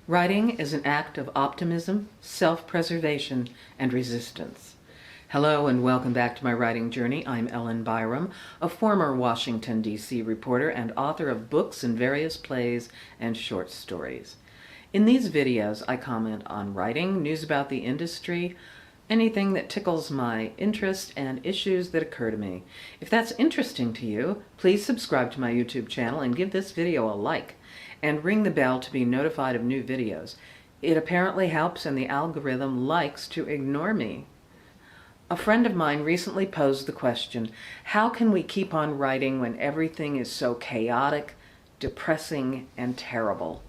Writing is an act of optimism, self-preservation, and resistance. Hello and welcome back to my writing journey. I'm Byerrum, a former Washington, D.C. reporter and author of books and various plays and short stories. In these videos, I comment on writing, news about the industry, anything that tickles my interest, and issues that occur to me. If that's interesting to you, please subscribe to my YouTube channel and give this video a like, and ring the bell to be notified of new videos. It apparently helps, and the algorithm likes to ignore me. A friend of mine recently posed the question, how can we keep on writing when everything is so chaotic, depressing, and terrible?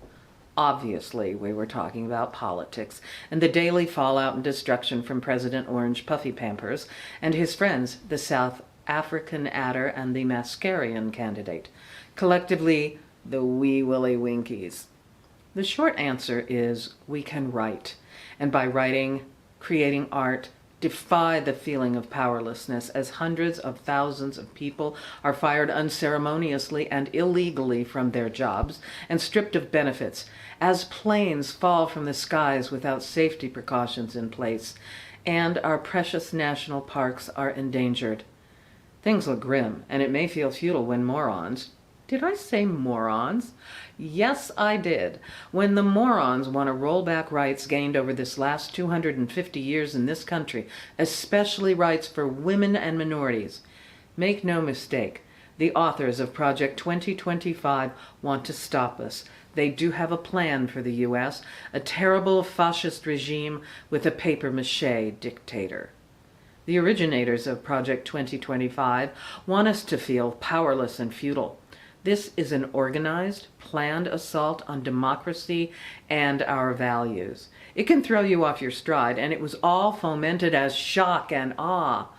Obviously, we were talking about politics and the daily fallout and destruction from President Orange Puffy Pampers and his friends, the South African Adder and the Mascarian candidate, collectively the Wee Willie Winkies. The short answer is we can write, and by writing, creating art, defy the feeling of powerlessness as hundreds of thousands of people are fired unceremoniously and illegally from their jobs and stripped of benefits, as planes fall from the skies without safety precautions in place, and our precious national parks are endangered. Things look grim, and it may feel futile when morons— did I say morons? Yes, I did. When the morons want to roll back rights gained over this last 250 years in this country, especially rights for women and minorities. Make no mistake, the authors of Project 2025 want to stop us. They do have a plan for the U.S., a terrible fascist regime with a papier-mâché dictator. The originators of Project 2025 want us to feel powerless and futile. This is an organized, planned assault on democracy and our values. It can throw you off your stride, and it was all fomented as shock and awe.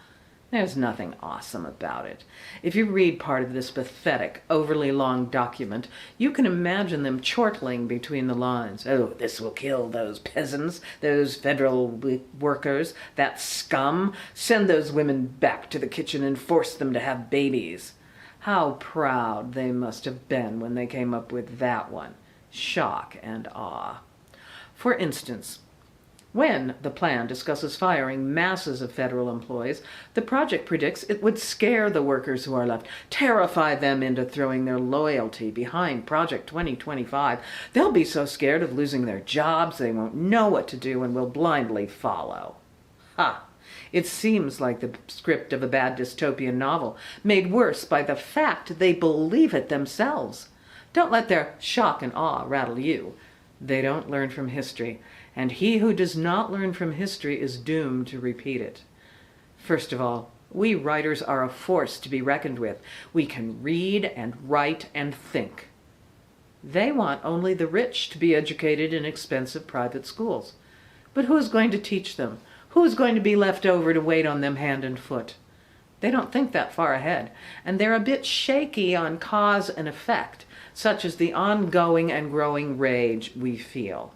There's nothing awesome about it. If you read part of this pathetic, overly long document, you can imagine them chortling between the lines. Oh, this will kill those peasants, those federal workers, that scum. Send those women back to the kitchen and force them to have babies. How proud they must have been when they came up with that one. Shock and awe. For instance, when the plan discusses firing masses of federal employees, the project predicts it would scare the workers who are left, terrify them into throwing their loyalty behind Project 2025. They'll be so scared of losing their jobs they won't know what to do and will blindly follow. Ha! It seems like the script of a bad dystopian novel, made worse by the fact they believe it themselves. Don't let their shock and awe rattle you. They don't learn from history, and he who does not learn from history is doomed to repeat it. First of all, we writers are a force to be reckoned with. We can read and write and think. They want only the rich to be educated in expensive private schools. But who is going to teach them? Who's going to be left over to wait on them hand and foot? They don't think that far ahead, and they're a bit shaky on cause and effect, such as the ongoing and growing rage we feel.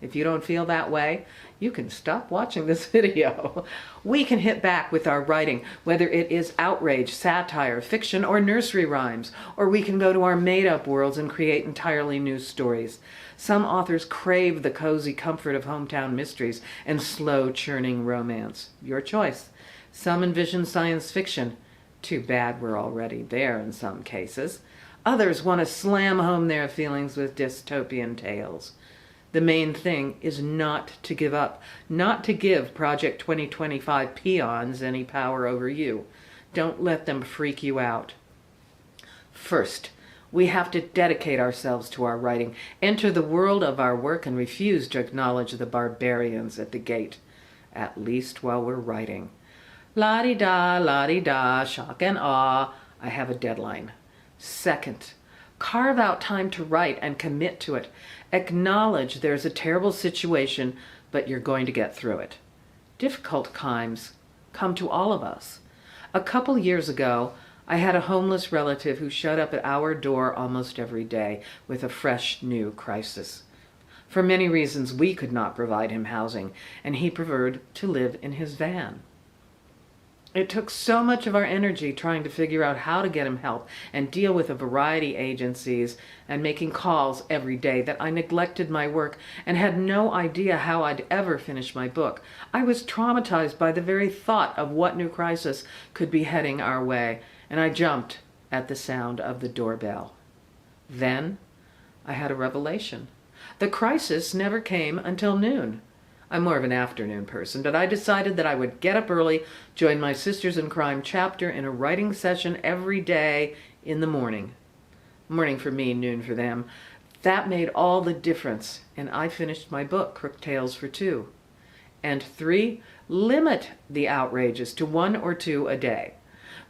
If you don't feel that way, you can stop watching this video. We can hit back with our writing, whether it is outrage, satire, fiction, or nursery rhymes, or we can go to our made-up worlds and create entirely new stories. Some authors crave the cozy comfort of hometown mysteries and slow churning romance. Your choice. Some envision science fiction. Too bad we're already there in some cases. Others want to slam home their feelings with dystopian tales. The main thing is not to give up, not to give Project 2025 peons any power over you. Don't let them freak you out. First, we have to dedicate ourselves to our writing, enter the world of our work, and refuse to acknowledge the barbarians at the gate, at least while we're writing. La-di-da, shock and awe. I have a deadline. Second, carve out time to write and commit to it. Acknowledge there's a terrible situation, but you're going to get through it. Difficult times come to all of us. A couple years ago, I had a homeless relative who showed up at our door almost every day with a fresh new crisis. For many reasons, we could not provide him housing, and he preferred to live in his van. It took so much of our energy trying to figure out how to get him help and deal with a variety agencies and making calls every day that I neglected my work and had no idea how I'd ever finish my book. I was traumatized by the very thought of what new crisis could be heading our way, and I jumped at the sound of the doorbell. Then I had a revelation. The crisis never came until noon. I'm more of an afternoon person, but I decided that I would get up early, join my Sisters in Crime chapter in a writing session every day in the morning. Morning for me, noon for them. That made all the difference, and I finished my book, Crook Tales for Two. And 3, limit the outrages to 1 or 2 a day.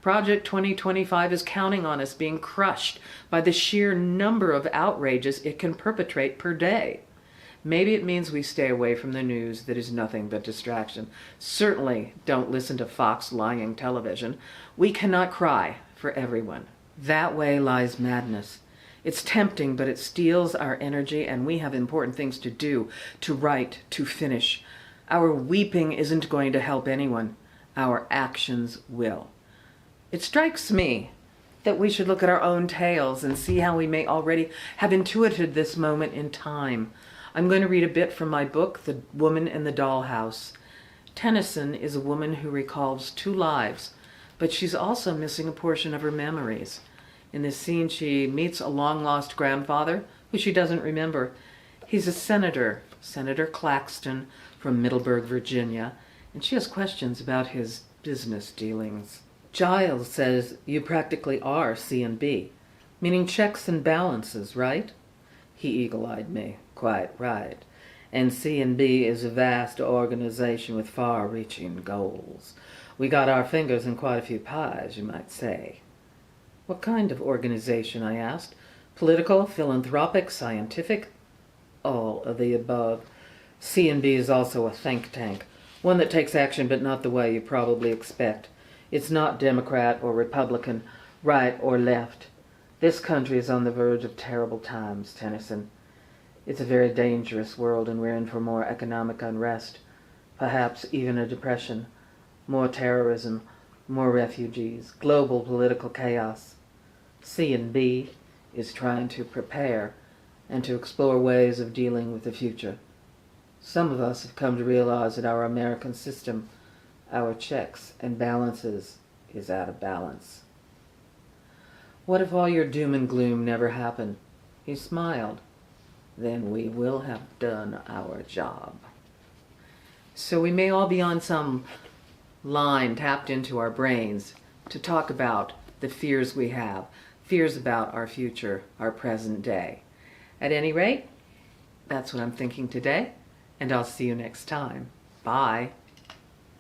Project 2025 is counting on us being crushed by the sheer number of outrages it can perpetrate per day. Maybe it means we stay away from the news that is nothing but distraction. Certainly don't listen to Fox lying television. We cannot cry for everyone. That way lies madness. It's tempting, but it steals our energy, and we have important things to do, to write, to finish. Our weeping isn't going to help anyone. Our actions will. It strikes me that we should look at our own tales and see how we may already have intuited this moment in time. I'm going to read a bit from my book, The Woman in the Dollhouse. Tennyson is a woman who recalls 2 lives, but she's also missing a portion of her memories. In this scene, she meets a long-lost grandfather who she doesn't remember. He's a senator, Senator Claxton from Middleburg, Virginia, and she has questions about his business dealings. Giles says you practically are C&B, meaning checks and balances, right? He eagle-eyed me. Quite right. And C&B is a vast organization with far-reaching goals. We got our fingers in quite a few pies, you might say. What kind of organization, I asked. Political, philanthropic, scientific? All of the above. C&B is also a think tank, one that takes action but not the way you probably expect. It's not Democrat or Republican, right or left. This country is on the verge of terrible times, Tennyson. It's a very dangerous world, and we're in for more economic unrest, perhaps even a depression, more terrorism, more refugees, global political chaos. C&B is trying to prepare and to explore ways of dealing with the future. Some of us have come to realize that our American system, our checks and balances, is out of balance. What if all your doom and gloom never happened? He smiled. Then we will have done our job. So we may all be on some line tapped into our brains to talk about the fears we have, fears about our future, our present day. At any rate, that's what I'm thinking today, and I'll see you next time. Bye.